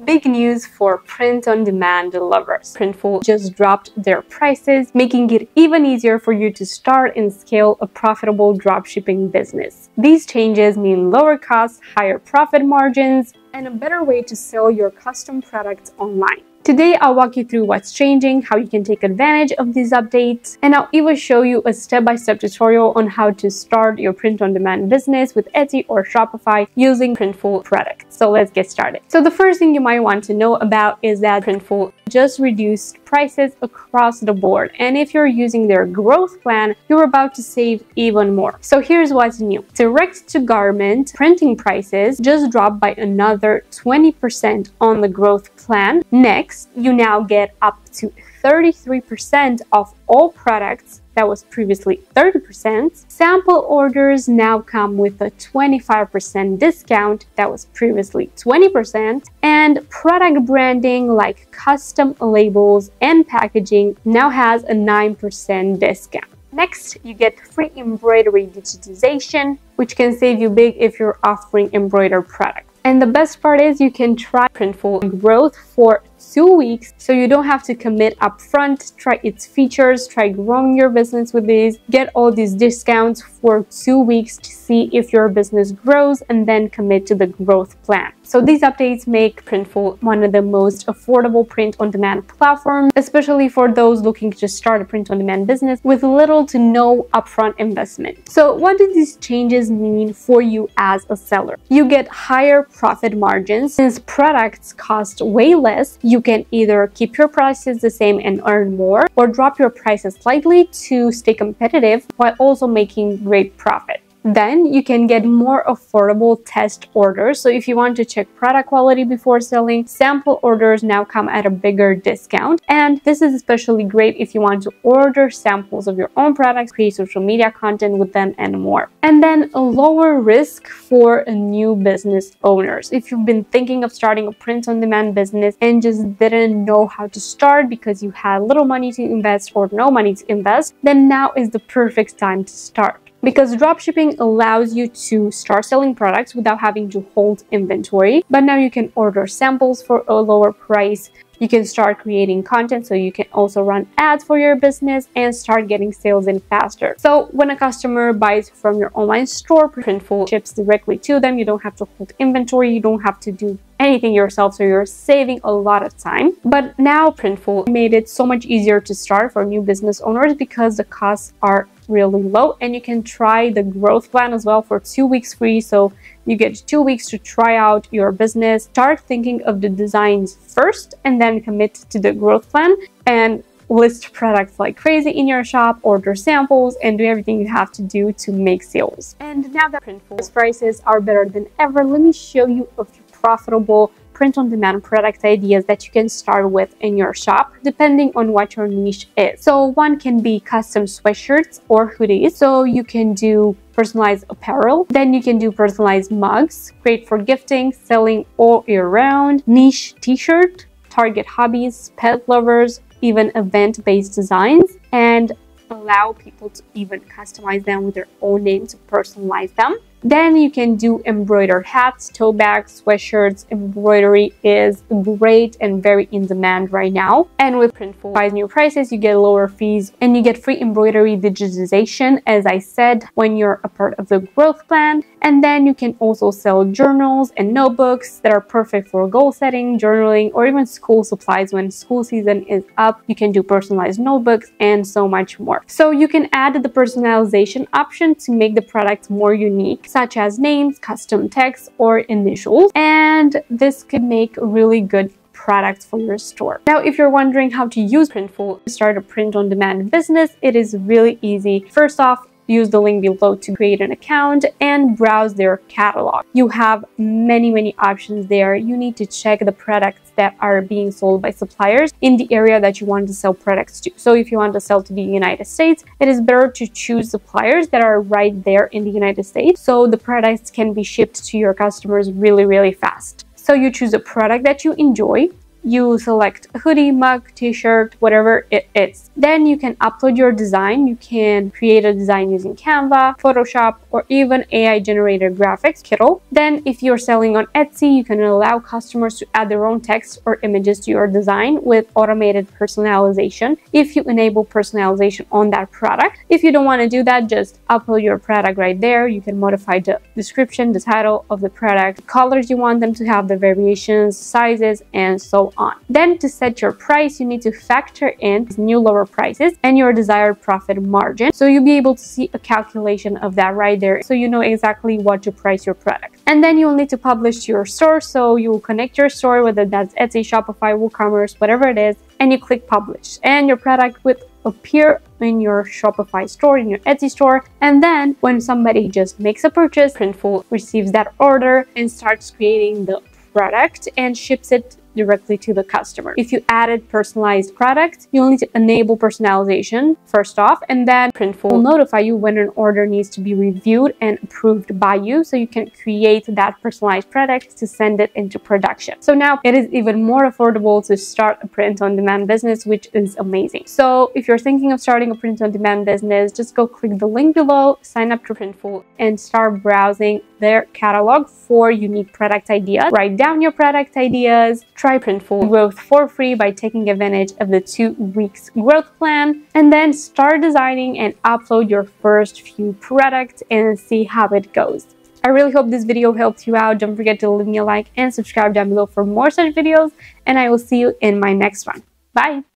Big news for print-on-demand lovers. Printful just dropped their prices, making it even easier for you to start and scale a profitable dropshipping business. These changes mean lower costs, higher profit margins, and a better way to sell your custom products online. Today, I'll walk you through what's changing, how you can take advantage of these updates, and I'll even show you a step-by-step tutorial on how to start your print-on-demand business with Etsy or Shopify using Printful products. So let's get started. So the first thing you might want to know about is that Printful just reduced prices across the board. And if you're using their growth plan, you're about to save even more. So here's what's new. Direct-to-garment printing prices just dropped by another 20% on the growth plan. Next, you now get up to 33% off all products. That was previously 30%. Sample orders now come with a 25% discount. That was previously 20%. And product branding like custom labels and packaging now has a 9% discount. Next, you get free embroidery digitization, which can save you big if you're offering embroidered products. And the best part is you can try Printful growth for 2 weeks, so you don't have to commit upfront. Try its features, try growing your business with these, get all these discounts for 2 weeks to see if your business grows, and then commit to the growth plan. So these updates make Printful one of the most affordable print-on-demand platforms, especially for those looking to start a print-on-demand business with little to no upfront investment. So what do these changes mean for you as a seller? You get higher profit margins. Since products cost way less, you can either keep your prices the same and earn more, or drop your prices slightly to stay competitive while also making great profit. Then you can get more affordable test orders. So if you want to check product quality before selling, sample orders now come at a bigger discount. And this is especially great if you want to order samples of your own products, create social media content with them, and more. And then a lower risk for new business owners. If you've been thinking of starting a print-on-demand business and just didn't know how to start because you had little money to invest or no money to invest, then now is the perfect time to start. Because dropshipping allows you to start selling products without having to hold inventory, but now you can order samples for a lower price. You can start creating content, so you can also run ads for your business and start getting sales in faster. So when a customer buys from your online store, Printful ships directly to them. You don't have to hold inventory, you don't have to do anything yourself, so you're saving a lot of time. But now Printful made it so much easier to start for new business owners because the costs are really low, and you can try the growth plan as well for 2 weeks free. So you get 2 weeks to try out your business, start thinking of the designs first, and then commit to the growth plan and list products like crazy in your shop, order samples, and do everything you have to do to make sales. And now that Printful's prices are better than ever, let me show you a few profitable print-on-demand product ideas that you can start with in your shop, depending on what your niche is. So one can be custom sweatshirts or hoodies. So you can do personalized apparel. Then you can do personalized mugs, great for gifting, selling all year round. Niche t-shirt, target hobbies, pet lovers, even event-based designs, and allow people to even customize them with their own name to personalize them. Then you can do embroidered hats, tote bags, sweatshirts. Embroidery is great and very in demand right now. And with Printful's new prices, you get lower fees and you get free embroidery digitization, as I said, when you're a part of the growth plan. And then you can also sell journals and notebooks that are perfect for goal setting, journaling, or even school supplies. When school season is up, you can do personalized notebooks and so much more. So you can add the personalization option to make the product more unique, such as names, custom text, or initials. And this could make really good products for your store. Now, if you're wondering how to use Printful to start a print-on-demand business, it is really easy. First off, use the link below to create an account and browse their catalog. You have many options there. You need to check the products that are being sold by suppliers in the area that you want to sell products to. So if you want to sell to the United States, it is better to choose suppliers that are right there in the United States, so the products can be shipped to your customers really fast. So you choose a product that you enjoy. You select a hoodie, mug, t-shirt, whatever it is. Then you can upload your design. You can create a design using Canva, Photoshop, or even AI generated graphics, Kittle. Then if you're selling on Etsy, you can allow customers to add their own text or images to your design with automated personalization if you enable personalization on that product. If you don't want to do that, just upload your product right there. You can modify the description, the title of the product, the colors you want them to have, the variations, sizes, and so on. Then to set your price, you need to factor in new lower prices and your desired profit margin. So you'll be able to see a calculation of that right there, so you know exactly what to price your product. And then you'll need to publish to your store. So you will connect your store, whether that's Etsy, Shopify, WooCommerce, whatever it is, and you click publish, and your product will appear in your Shopify store, in your Etsy store. And then when somebody just makes a purchase, Printful receives that order and starts creating the product and ships it directly to the customer. If you added personalized products, you'll need to enable personalization first off, and then Printful will notify you when an order needs to be reviewed and approved by you, so you can create that personalized product to send it into production. So now it is even more affordable to start a print-on-demand business, which is amazing. So if you're thinking of starting a print-on-demand business, just go click the link below, sign up to Printful, and start browsing their catalog for unique product ideas. Write down your product ideas, try Printful growth for free by taking advantage of the 2 weeks growth plan, and then start designing and upload your first few products and see how it goes. I really hope this video helped you out. Don't forget to leave me a like and subscribe down below for more such videos, and I will see you in my next one. Bye!